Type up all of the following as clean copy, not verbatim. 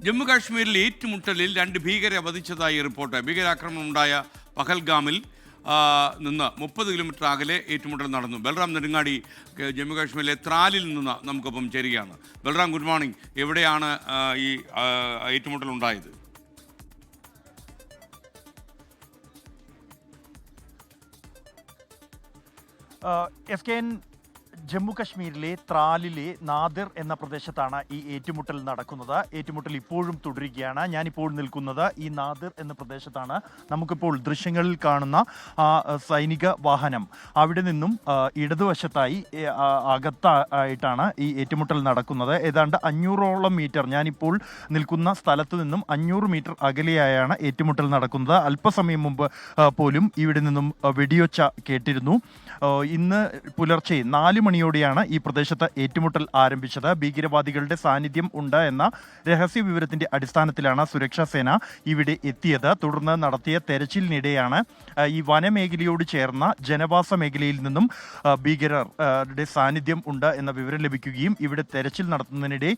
ജമ്മു കാശ്മീരിൽ ഏറ്റുമുട്ടലിൽ 2 ഭീകരരെ വധിച്ചതായി റിപ്പോർട്ട്. ഭീകരാക്രമണം ഉണ്ടായ പഹൽഗാമിൽ നിന്ന് 30 കിലോമീറ്റർ അകലെ ഏറ്റുമുട്ടൽ നടന്നു. ബൽറാം നെടുങ്ങാടി ജമ്മു കാശ്മീരിലെ ത്രാലിൽ നിന്ന് നമുക്കൊപ്പം ചേരുകയാണ്. Balram, good morning. എവിടെയാണ് ഈ ഏറ്റുമുട്ടൽ ഉണ്ടായത്? ജമ്മു കശ്മീരിലെ ത്രാലിലെ നാദിർ എന്ന പ്രദേശത്താണ് ഈ ഏറ്റുമുട്ടൽ നടക്കുന്നത്. ഏറ്റുമുട്ടൽ ഇപ്പോഴും തുടരുകയാണ്. ഞാനിപ്പോൾ നിൽക്കുന്നത് ഈ നാദിർ എന്ന പ്രദേശത്താണ്. നമുക്കിപ്പോൾ ദൃശ്യങ്ങളിൽ കാണുന്ന സൈനിക വാഹനം, അവിടെ നിന്നും ഇടതുവശത്തായി അകത്തായിട്ടാണ് ഈ ഏറ്റുമുട്ടൽ നടക്കുന്നത്. ഏതാണ്ട് 500ഓളം മീറ്റർ, ഞാനിപ്പോൾ നിൽക്കുന്ന സ്ഥലത്ത് നിന്നും 500 മീറ്റർ അകലെയായാണ് ഏറ്റുമുട്ടൽ നടക്കുന്നത്. അല്പസമയം മുമ്പ് പോലും ഇവിടെ നിന്നും വെടിയൊച്ച കേട്ടിരുന്നു. ഇന്ന് പുലർച്ചെ 4 മണിയോടെയാണ് ഈ പ്രദേശത്ത് ഏറ്റുമുട്ടൽ ആരംഭിച്ചത്. ഭീകരവാദികളുടെ സാന്നിധ്യം ഉണ്ട് എന്ന രഹസ്യ വിവരത്തിന്റെ അടിസ്ഥാനത്തിലാണ് സുരക്ഷാ സേന ഇവിടെ എത്തിയത്. തുടർന്ന് നടത്തിയ തെരച്ചിലിനിടെയാണ് ഈ വനമേഖലയോട് ചേർന്ന ജനവാസ മേഖലയിൽ നിന്നും ഭീകരരുടെ സാന്നിധ്യം ഉണ്ട് എന്ന വിവരം ലഭിക്കുകയും ഇവിടെ തെരച്ചിൽ നടത്തുന്നതിനിടെ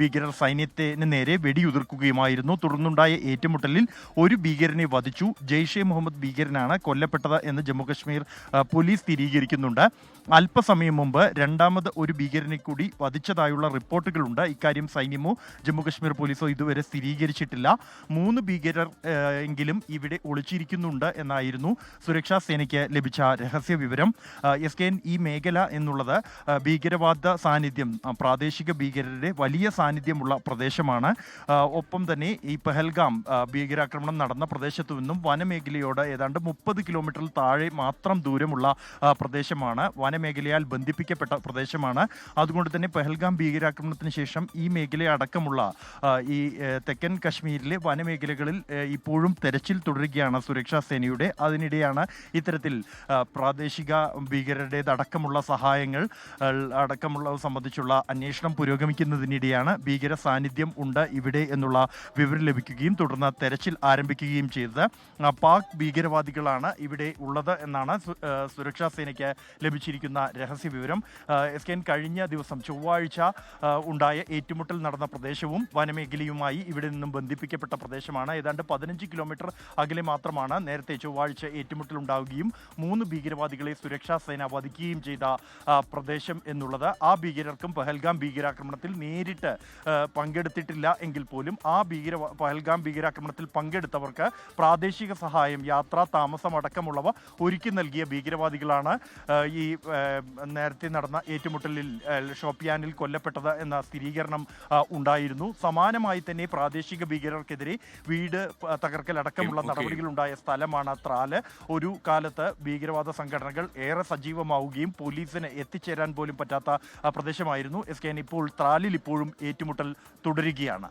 ഭീകരർ സൈന്യത്തിന് നേരെ വെടിയുതിർക്കുകയുമായിരുന്നു. തുടർന്നുണ്ടായ ഏറ്റുമുട്ടലിൽ ഒരു ഭീകരനെ വധിച്ചു. ജെയ്ഷെ മുഹമ്മദ് ഭീകരനാണ് കൊല്ലപ്പെട്ടത് എന്ന് ജമ്മുകശ്മീർ പോലീസ് സ്ഥിരീകരിക്കുന്നുണ്ട്. അല്പസമയം മുമ്പ് രണ്ടാമത് ഒരു ഭീകരനെ കൂടി വധിച്ചതായുള്ള റിപ്പോർട്ടുകളുണ്ട്. ഇക്കാര്യം സൈന്യമോ ജമ്മുകശ്മീർ പോലീസോ ഇതുവരെ സ്ഥിരീകരിച്ചിട്ടില്ല. 3 ഭീകരർ എങ്കിലും ഇവിടെ ഒളിച്ചിരിക്കുന്നുണ്ട് എന്നായിരുന്നു സുരക്ഷാ സേനയ്ക്ക് ലഭിച്ച രഹസ്യ വിവരം. ഈ മേഖല എന്നുള്ളത് ഭീകരവാദ സാന്നിധ്യം, പ്രാദേശിക ഭീകരരുടെ വലിയ സാന്നിധ്യമുള്ള പ്രദേശമാണ്. ഒപ്പം തന്നെ ഈ പഹൽഗാം ഭീകരാക്രമണം നടന്ന പ്രദേശത്തു നിന്നും വനമേഖലയോട് ഏതാണ്ട് 30 കിലോമീറ്ററിൽ താഴെ മാത്രം ദൂരമുള്ള പ്രദേശമാണ്. വനമേഖലയാൽ ബന്ധിപ്പിക്കപ്പെട്ട പ്രദേശമാണ്. അതുകൊണ്ട് തന്നെ പഹൽഗാം ഭീകരാക്രമണത്തിന് ശേഷം ഈ മേഖല അടക്കമുള്ള ഈ തെക്കൻ കശ്മീരിലെ വനമേഖലകളിൽ ഇപ്പോഴും തെരച്ചിൽ തുടരുകയാണ് സുരക്ഷാ സേനയുടെ. അതിനിടെയാണ് ഇത്തരത്തിൽ പ്രാദേശിക ഭീകരരുടേതടക്കമുള്ള സഹായങ്ങൾ അടക്കമുള്ളവ സംബന്ധിച്ചുള്ള അന്വേഷണം പുരോഗമിക്കുന്നതിനിടെയാണ് ഭീകര സാന്നിധ്യം ഉണ്ട് ഇവിടെ എന്നുള്ള വിവരം ലഭിക്കുകയും തുടർന്ന് തെരച്ചിൽ ആരംഭിക്കുകയും ചെയ്തത്. പാക് ഭീകരവാദികളാണ് ഇവിടെ ഉള്ളത് എന്നാണ് സുരക്ഷാ സേനയ്ക്ക് ലഭിച്ചിരിക്കുന്ന രഹസ്യ വിവരം. കഴിഞ്ഞ ദിവസം ചൊവ്വാഴ്ച ഉണ്ടായ ഏറ്റുമുട്ടൽ നടന്ന പ്രദേശവും വനമേഖലയുമായി ഇവിടെ നിന്നും ബന്ധിപ്പിക്കപ്പെട്ട പ്രദേശമാണ്. ഏതാണ്ട് 15 കിലോമീറ്റർ അകലെ മാത്രമാണ് നേരത്തെ ചൊവ്വാഴ്ച ഏറ്റുമുട്ടൽ ഉണ്ടാവുകയും 3 ഭീകരവാദികളെ സുരക്ഷാ സേന വധിക്കുകയും ചെയ്ത പ്രദേശം എന്നുള്ളത്. ആ ഭീകരർക്കും പഹൽഗാം ഭീകരാക്രമണത്തിൽ നേരിട്ട് പങ്കെടുത്തിട്ടില്ല എങ്കിൽ പോലും പഹൽഗാം ഭീകരാക്രമണത്തിൽ പങ്കെടുത്തവർക്ക് പ്രാദേശിക സഹായം, യാത്രാ താമസം അടക്കമുള്ളവ ഒരുക്കി നൽകിയ ഭീകരവാദികളാണ് ഈ നേരത്തെ നടന്ന ഏറ്റുമുട്ടലിൽ ഷോപ്പിയാനിൽ കൊല്ലപ്പെട്ടത് എന്ന സ്ഥിരീകരണം ഉണ്ടായിരുന്നു. സമാനമായി തന്നെ പ്രാദേശിക ഭീകരർക്കെതിരെ വീട് തകർക്കൽ അടക്കമുള്ള നടപടികളുണ്ടായ സ്ഥലമാണ് ത്രാല്. ഒരു കാലത്ത് ഭീകരവാദ സംഘടനകൾ ഏറെ സജീവമാവുകയും പോലീസിന് എത്തിച്ചേരാൻ പോലും പറ്റാത്ത പ്രദേശമായിരുന്നു. ഇപ്പോൾ ത്രാലിൽ ഇപ്പോഴും ഏറ്റുമുട്ടൽ തുടരുകയാണ്.